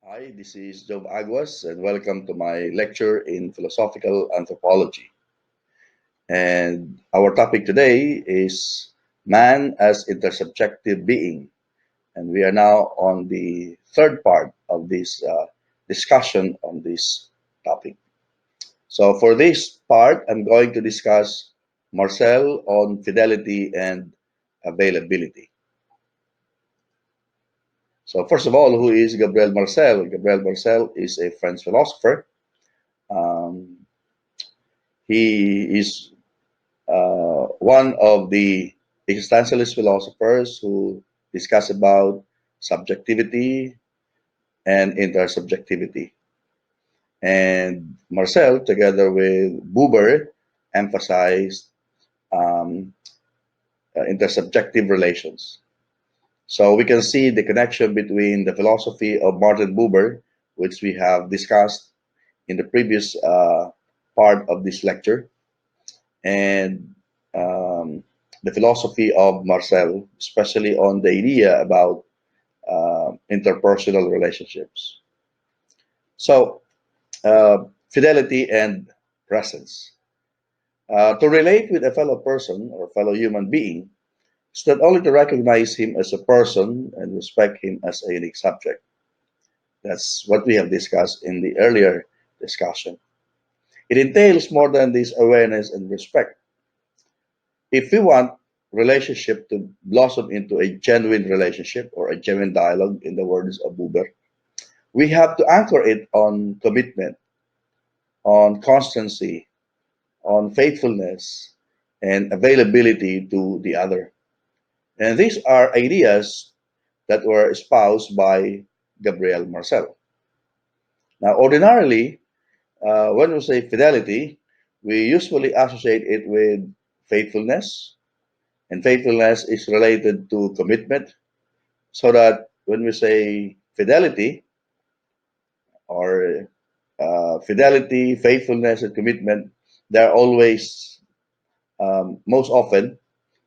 Hi, this is Job Aguas, and welcome to my lecture in Philosophical Anthropology. And our topic today is Man as Intersubjective Being. And we are now on the third part of this discussion on this topic. So, for this part, I'm going to discuss Marcel on fidelity and availability. So, first of all, who is Gabriel Marcel? Gabriel Marcel is a French philosopher. Um, He is one of the existentialist philosophers who discuss about subjectivity and intersubjectivity. And Marcel, together with Buber, emphasized um, intersubjective relations. So we can see the connection between the philosophy of Martin Buber, which we have discussed in the previous part of this lecture, and um, the philosophy of Marcel, especially on the idea about interpersonal relationships. So, fidelity and presence. To relate with a fellow person or fellow human being is not only to recognize him as a person and respect him as a unique subject. That's what we have discussed in the earlier discussion. It entails more than this awareness and respect. If we want relationship to blossom into a genuine relationship or a genuine dialogue, in the words of Buber, we have to anchor it on commitment, on constancy, on faithfulness, and availability to the other. And these are ideas that were espoused by Gabriel Marcel. Now, ordinarily, when we say fidelity, we usually associate it with faithfulness, and faithfulness is related to commitment. So that when we say fidelity or fidelity, faithfulness, and commitment, they're always, most often,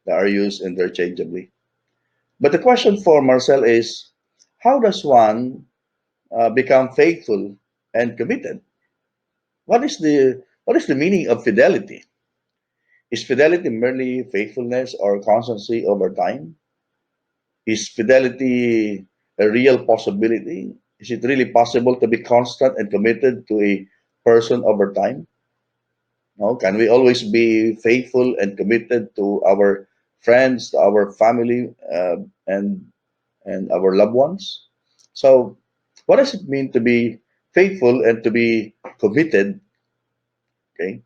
they are used interchangeably. But the question for Marcel is, how does one become faithful and committed? What is the meaning of fidelity? Is fidelity merely faithfulness or constancy over time? Is fidelity a real possibility? Is it really possible to be constant and committed to a person over time? No, can we always be faithful and committed to our friends, to our family, and our loved ones? So, what does it mean to be faithful and to be committed? Okay,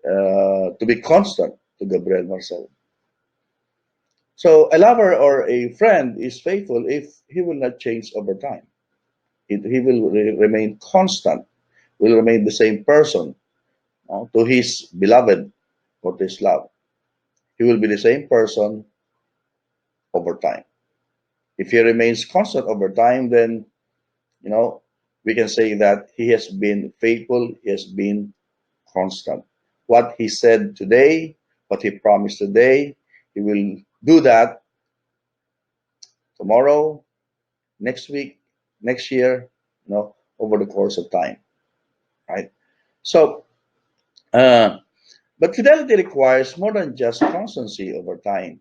to be constant to Gabriel Marcel. So, a lover or a friend is faithful if he will not change over time. He will remain constant, will remain the same person to his beloved or to his love. He will be the same person over time. If he remains constant over time, then you know we can say that he has been faithful, he has been constant. What he said today, what he promised today, he will do that tomorrow, next week, next year, over the course of time, right? So, uh, but fidelity requires more than just constancy over time.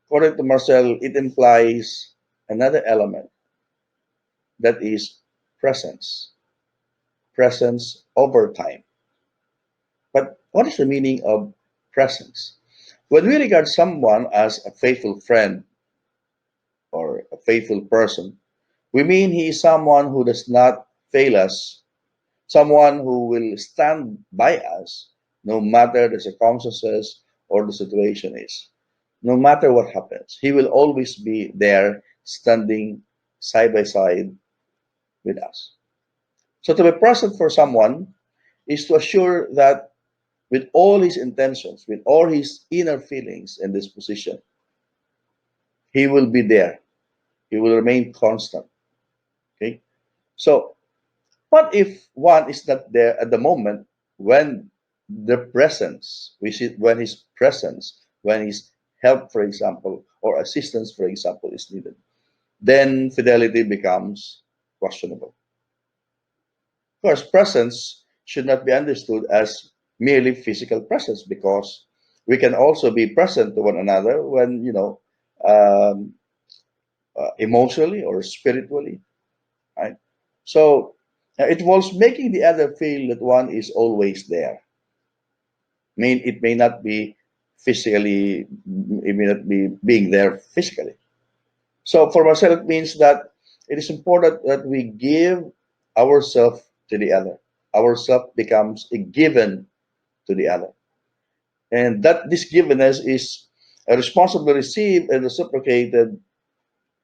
According to Marcel, it implies another element, that is presence, presence over time. But what is the meaning of presence? When we regard someone as a faithful friend or a faithful person, we mean he is someone who does not fail us, someone who will stand by us no matter the circumstances or the situation is. No matter what happens, he will always be there standing side by side with us. So to be present for someone is to assure that with all his intentions, with all his inner feelings and disposition, he will be there. He will remain constant. Okay. So what if one is not there at the moment when the presence, we see when his presence, when his help, for example, or assistance, for example, is needed? Then fidelity becomes questionable. Of course, presence should not be understood as merely physical presence, because we can also be present to one another when, um, emotionally or spiritually, right? So it involves making the other feel that one is always there. Mean it may not be physically, it may not be being there physically. So for myself, it means that it is important that we give ourselves to the other. Ourself becomes a given to the other, and that this givenness is a responsibility received and reciprocated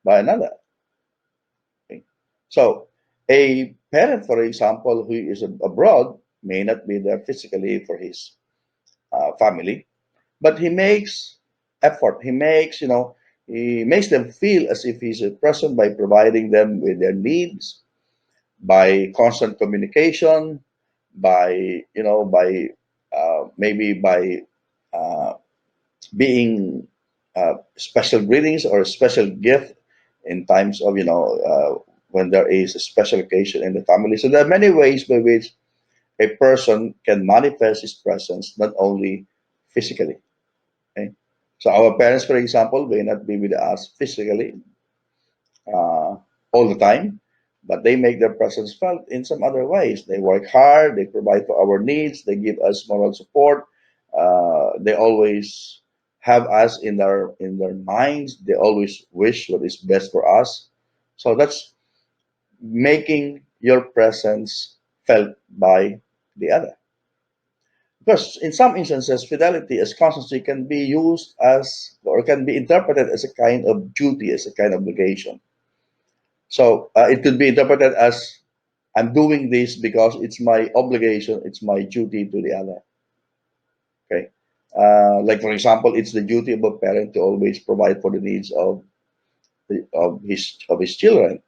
by another. Okay? So a parent, for example, who is abroad may not be there physically for his family, but he makes effort. He makes them feel as if he's present by providing them with their needs, by constant communication, by maybe by uh, being special greetings or a special gift in times of when there is a special occasion in the family. So there are many ways by which a person can manifest his presence, not only physically. Okay? So our parents, for example, may not be with us physically uh, all the time, but they make their presence felt in some other ways. They work hard, they provide for our needs, they give us moral support. They always have us in their minds. They always wish what is best for us. So that's making your presence felt by the other. Because in some instances, fidelity as constancy can be used as, or can be interpreted as a kind of duty, as a kind of obligation. So it could be interpreted as I'm doing this because it's my obligation, it's my duty to the other. Okay. Like for example, it's the duty of a parent to always provide for the needs of his children.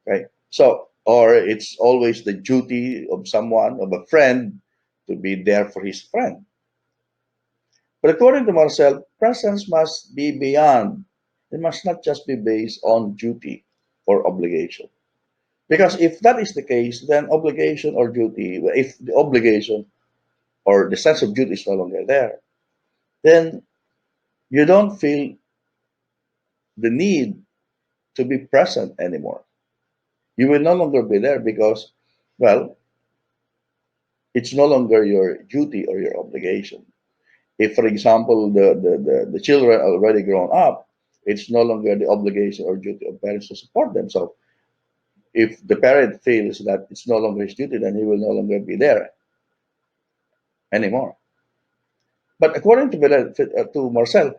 Okay. So, or it's always the duty of someone, of a friend, to be there for his friend. But according to Marcel, presence must be beyond. It must not just be based on duty or obligation. Because if that is the case, then obligation or duty, if the obligation or the sense of duty is no longer there, then you don't feel the need to be present anymore. You will no longer be there because, well, it's no longer your duty or your obligation. If, for example, the children are already grown up, it's no longer the obligation or duty of parents to support them. So if the parent feels that it's no longer his duty, then he will no longer be there anymore. But according to Marcel,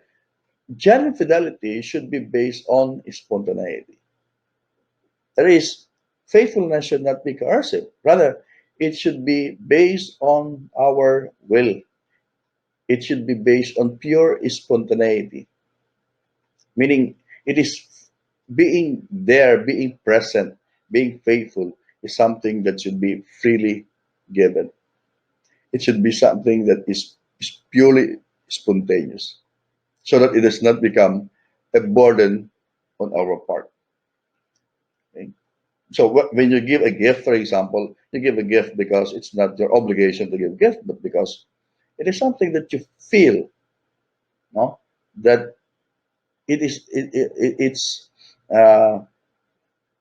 genuine fidelity should be based on spontaneity. That is, faithfulness should not be coercive. Rather, it should be based on our will. It should be based on pure spontaneity, meaning it is being there, being present, being faithful is something that should be freely given. It should be something that is purely spontaneous, so that it does not become a burden on our part. Okay? So when you give a gift, for example, you give a gift because it's not your obligation to give a gift, but because it is something that you feel, no, that it's uh,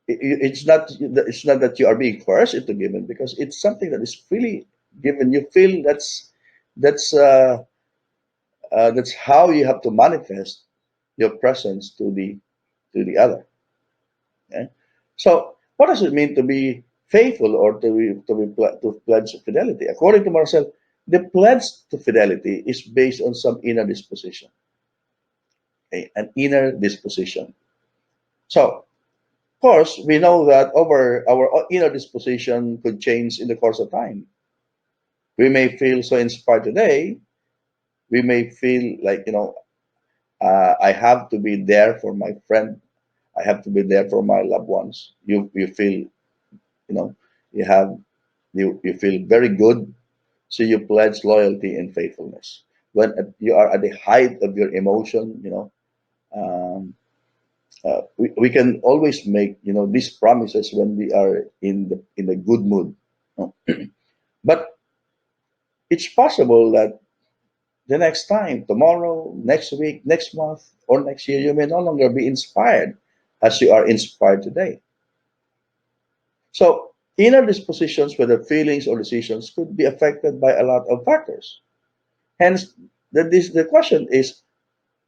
it's not that you are being coerced into giving, because it's something that is freely given. You feel that's uh, that's how you have to manifest your presence to the other. Okay? So, what does it mean to be faithful, or to pledge fidelity? According to Marcel, the pledge to fidelity is based on some inner disposition, okay? An inner disposition. So, of course, we know that our inner disposition could change in the course of time. We may feel so inspired today. We may feel like, I have to be there for my friend. I have to be there for my loved ones. You feel, you know you have you feel very good, so you pledge loyalty and faithfulness when you are at the height of your emotion. um, We can always make these promises when we are in a good mood. No? But it's possible that the next time, tomorrow, next week, next month, or next year, you may no longer be inspired as you are inspired today. So inner dispositions, whether feelings or decisions, could be affected by a lot of factors. Hence, the question is,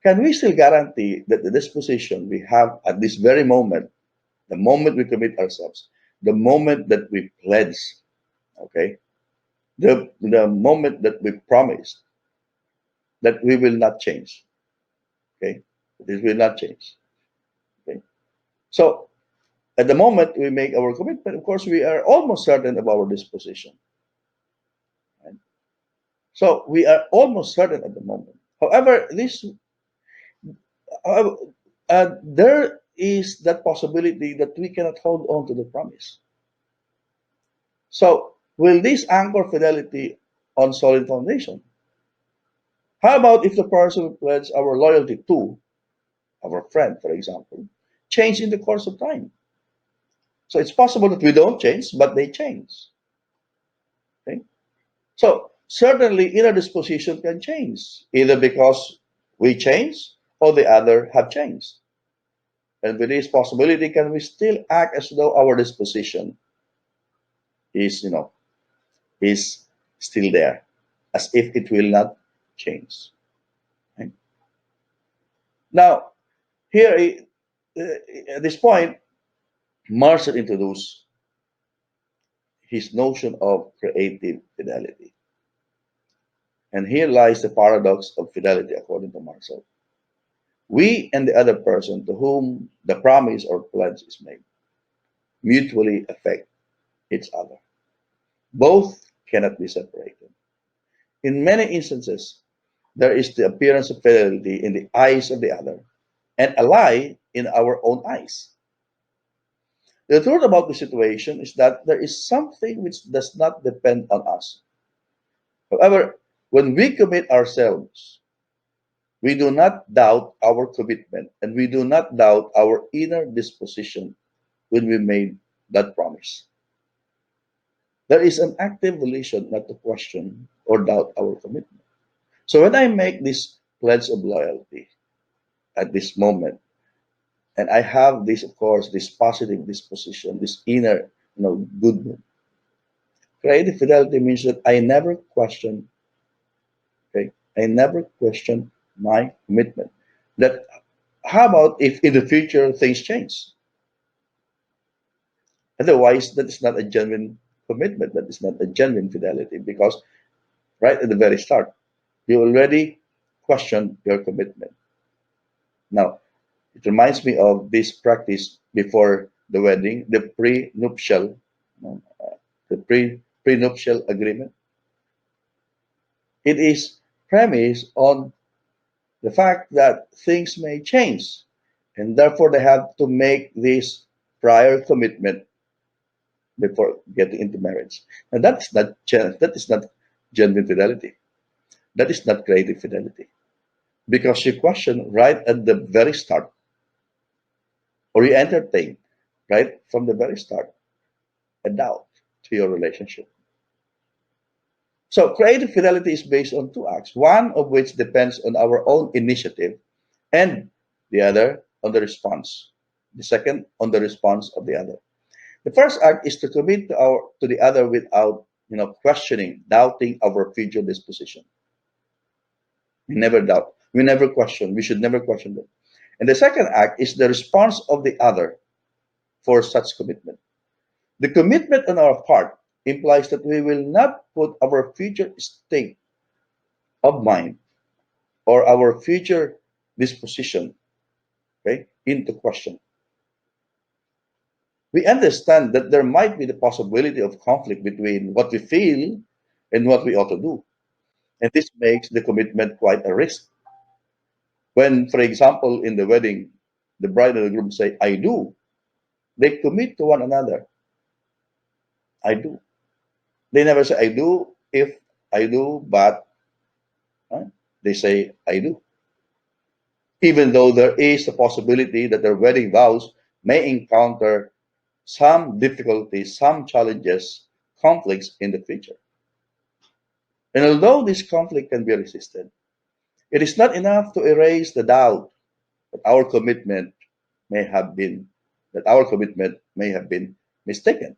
can we still guarantee that the disposition we have at this very moment, the moment we commit ourselves, the moment that we pledge, okay, the moment that we promise that we will not change, okay, this will not change, okay. So at the moment we make our commitment, of course, we are almost certain of our disposition, right? So we are almost certain at the moment. However, uh, there is that possibility that we cannot hold on to the promise. So will this anchor fidelity on solid foundation? How about if the person we pledge our loyalty to, our friend, for example, change in the course of time? So it's possible that we don't change, but they change. Okay? So certainly inner disposition can change, either because we change or the other have changed. And with this possibility, can we still act as though our disposition is, is still there, as if it will not change? Right? Now, here at this point, Marcel introduced his notion of creative fidelity. And here lies the paradox of fidelity, according to Marcel. We and the other person to whom the promise or pledge is made mutually affect each other. Both cannot be separated. In many instances, there is the appearance of fidelity in the eyes of the other and a lie in our own eyes. The truth about the situation is that there is something which does not depend on us. However, when we commit ourselves, we do not doubt our commitment and we do not doubt our inner disposition when we made that promise. There is an active volition not to question or doubt our commitment. So when I make this pledge of loyalty at this moment, and I have this, of course, this positive disposition, this inner, good mood. Creative fidelity means that I never question, okay, I never question my commitment. That how about if in the future things change? Otherwise, that is not a genuine commitment. That is not a genuine fidelity because right at the very start, you already questioned your commitment. Now, it reminds me of this practice before the wedding, the prenuptial, the prenuptial agreement. It is premised on the fact that things may change, and therefore they have to make this prior commitment before getting into marriage. And that is not genuine fidelity. That is not creative fidelity because you question right at the very start, or you entertain right from the very start a doubt to your relationship. So creative fidelity is based on two acts, one of which depends on our own initiative, and the other on the response. The second on the response of the other. The first act is to commit to the other without questioning, doubting our future disposition. We never doubt. We never question. We should never question them. And the second act is the response of the other for such commitment. The commitment on our part implies that we will not put our future state of mind or our future disposition, okay, into question. We understand that there might be the possibility of conflict between what we feel and what we ought to do. And this makes the commitment quite a risk. When, for example, in the wedding, the bride and the groom say, I do, they commit to one another. I do. They never say, I do if I do, but huh? They say, I do. even though there is the possibility that their wedding vows may encounter some difficulties, some challenges, conflicts in the future. And although this conflict can be resisted, it is not enough to erase the doubt that our commitment may have been mistaken.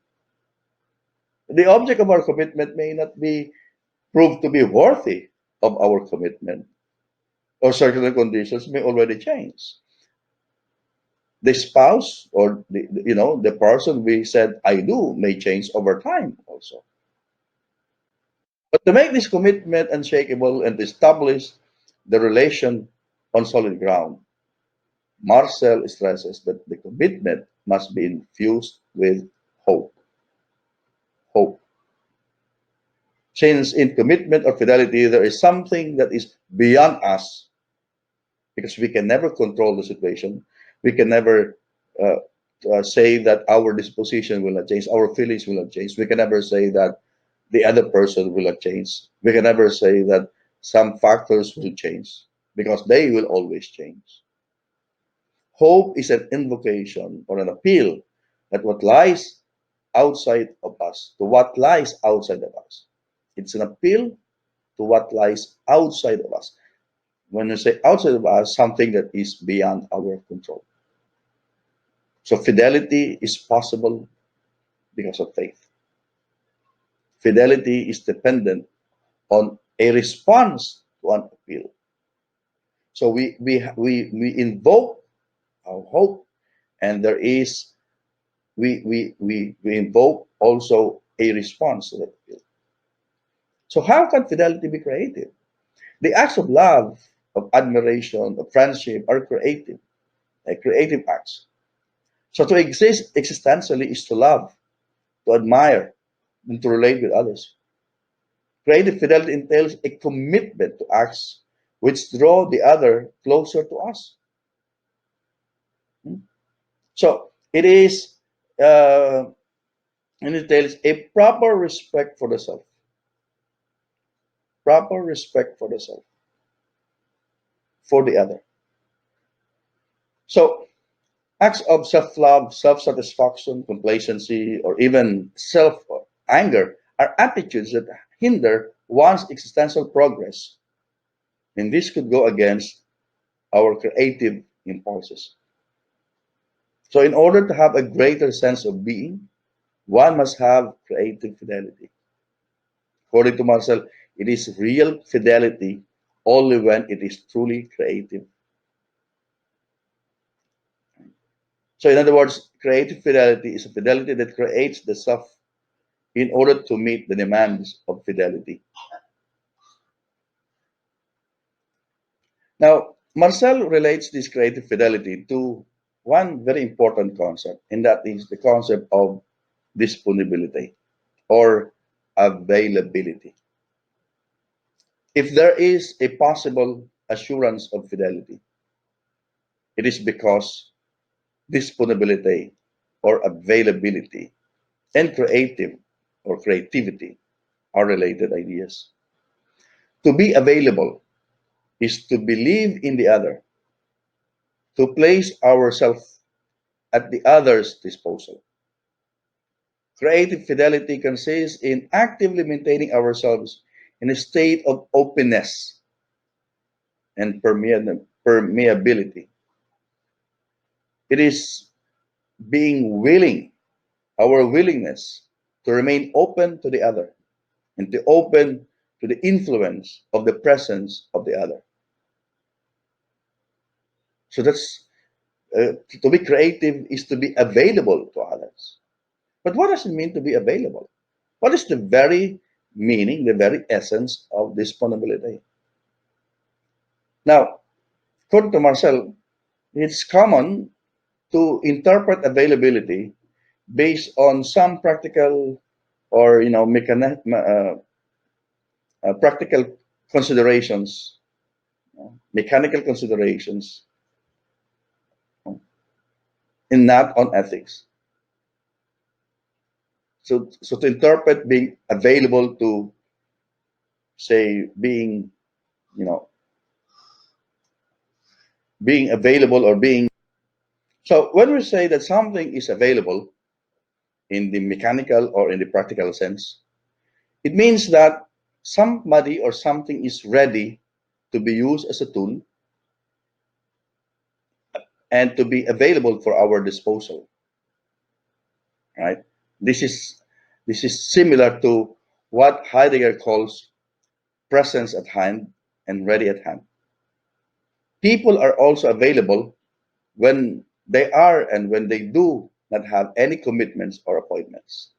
The object of our commitment may not be proved to be worthy of our commitment, or certain conditions may already change. The spouse or the person we said I do may change over time also. But to make this commitment unshakable and to establish the relation on solid ground, Marcel stresses that the commitment must be infused with hope. Hope. Since in commitment or fidelity, there is something that is beyond us because we can never control the situation. We can never uh, say that our disposition will not change, our feelings will not change. We can never say that the other person will not change. We can never say that some factors will change because they will always change. Hope is an invocation or an appeal that what lies outside of us, to what lies outside of us. It's an appeal to what lies outside of us. When we say outside of us, something that is beyond our control. So fidelity is possible because of faith. Fidelity is dependent on a response to an appeal. So we invoke our hope, and there is we invoke also a response to that appeal. So how can fidelity be creative? The acts of love, of admiration, of friendship are creative, like creative acts. So to exist existentially is to love, to admire, and to relate with others. Creative fidelity entails a commitment to acts which draw the other closer to us. Hmm? So uh, it entails a proper respect for the self, proper respect for the self, for the other. So acts of self-love, self-satisfaction, complacency, or even self-anger are attitudes that hinder one's existential progress, and this could go against our creative impulses. So, in order to have a greater sense of being, one must have creative fidelity. According to Marcel, it is real fidelity only when it is truly creative. So, in other words, creative fidelity is a fidelity that creates the self in order to meet the demands of fidelity. Now, Marcel relates this creative fidelity to one very important concept, and that is the concept of disponibility or availability. If there is a possible assurance of fidelity, it is because disponibility or availability and creative or creativity are related ideas. To be available is to believe in the other, to place ourselves at the other's disposal. Creative fidelity consists in actively maintaining ourselves in a state of openness and permeability. It is being willing, our willingness to remain open to the other and to open to the influence of the presence of the other. So that's to be creative is to be available to others. But what does it mean to be available? What is the very meaning, the very essence of disponibility? Now, according to Marcel, it's common to interpret availability based on some practical or practical considerations, mechanical considerations, and not on ethics. So to interpret being available to say being, you know, being available or being. So when we say that something is available in the mechanical or in the practical sense, it means that somebody or something is ready to be used as a tool and to be available for our disposal, right? This is this is similar to what Heidegger calls presence at hand and ready at hand. People are also available when they are and when they do not have any commitments or appointments.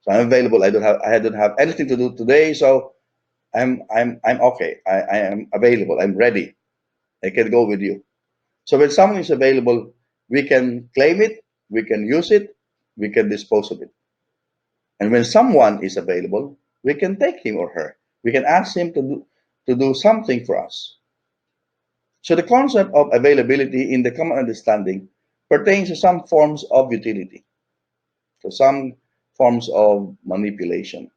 So I'm available. I don't have anything to do today, so I'm okay. I am available. I'm ready. I can go with you. So when someone is available, we can claim it, we can use it, we can dispose of it. And when someone is available, we can take him or her. We can ask him to do something for us. So the concept of availability in the common understanding pertains to some forms of utility, to some forms of manipulation.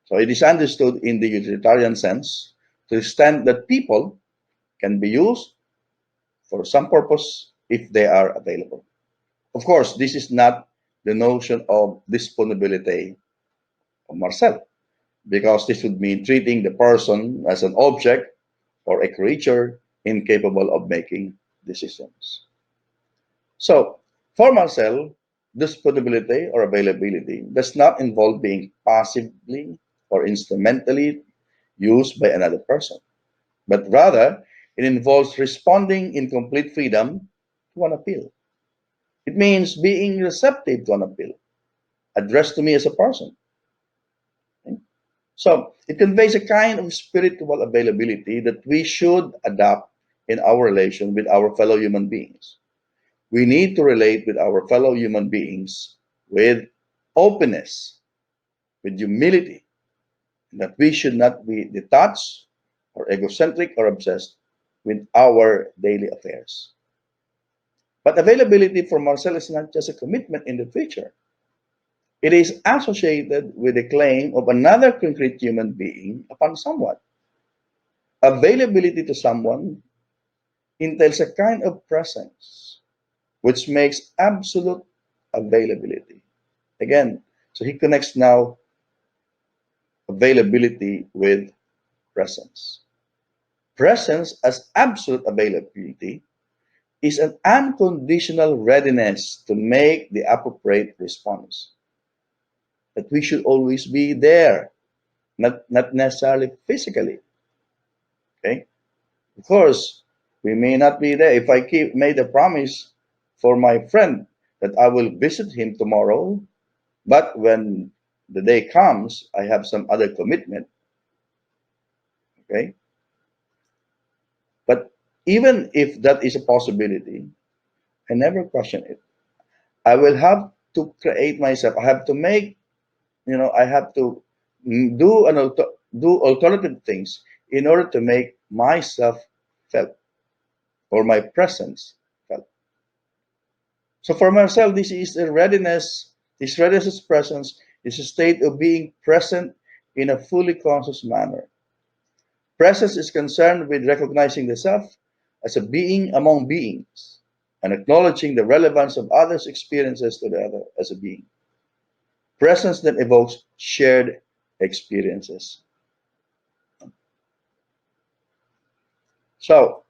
So it is understood in the utilitarian sense to the extent that people can be used for some purpose if they are available. Of course, this is not the notion of disponibility of Marcel, because this would mean treating the person as an object or a creature incapable of making decisions. So, for Marcel, disponibility or availability does not involve being passively or instrumentally used by another person, but rather it involves responding in complete freedom to an appeal. It means being receptive to an appeal addressed to me as a person. Okay? So it conveys a kind of spiritual availability that we should adopt in our relation with our fellow human beings. We need to relate with our fellow human beings with openness, with humility, and that we should not be detached or egocentric or obsessed with our daily affairs. But availability for Marcel is not just a commitment in the future. It is associated with the claim of another concrete human being upon someone. Availability to someone entails a kind of presence, which makes absolute availability. Again, so he connects now availability with presence. Presence as absolute availability is an unconditional readiness to make the appropriate response. That we should always be there, not necessarily physically. Okay? Of course, we may not be there. If I keep made a promise for my friend that I will visit him tomorrow, but when the day comes, I have some other commitment. Okay? But even if that is a possibility, I never question it. I will have to create myself. I have to make, I have to do alternative things in order to make myself felt or my presence felt. So for myself, this is a readiness, this readiness of presence is a state of being present in a fully conscious manner. Presence is concerned with recognizing the self as a being among beings and acknowledging the relevance of others' experiences to the other as a being. Presence then evokes shared experiences. So,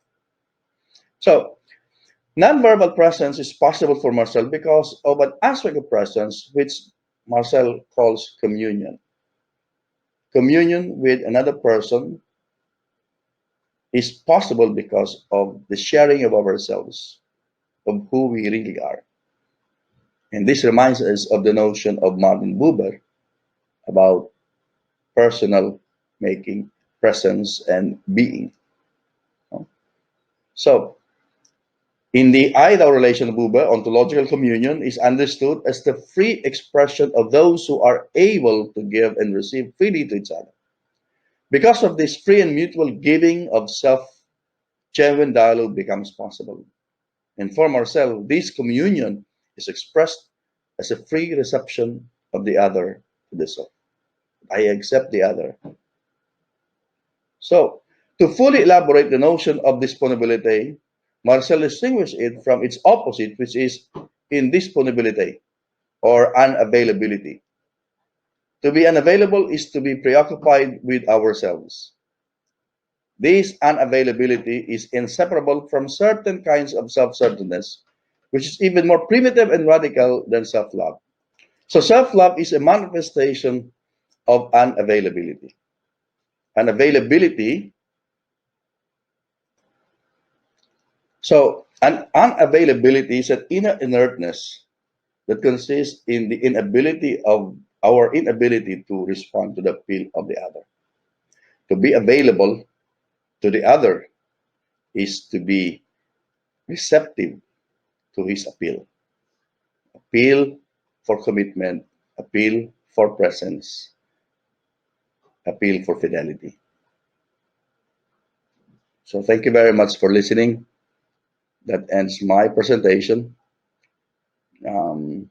so nonverbal presence is possible for Marcel because of an aspect of presence which Marcel calls communion. Communion with another person is possible because of the sharing of ourselves, of who we really are. And this reminds us of the notion of Martin Buber about personal making, presence, and being. So, in the I-thou relation of Buber, ontological communion is understood as the free expression of those who are able to give and receive freely to each other. Because of this free and mutual giving of self, genuine dialogue becomes possible. And for Marcel, this communion is expressed as a free reception of the other to the self. I accept the other. So, To fully elaborate the notion of disponibility, Marcel distinguished it from its opposite, which is indisponibility or unavailability. To be unavailable is to be preoccupied with ourselves. This unavailability is inseparable from certain kinds of self-centeredness, which is even more primitive and radical than self-love. So self-love is a manifestation of unavailability. Unavailability, so an unavailability is an inner inertness that consists in the inability of our inability to respond to the appeal of the other. To be available to the other is to be receptive to his appeal. Appeal for commitment, appeal for presence, appeal for fidelity. So thank you very much for listening. That ends my presentation. Um,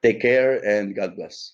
Take care and God bless.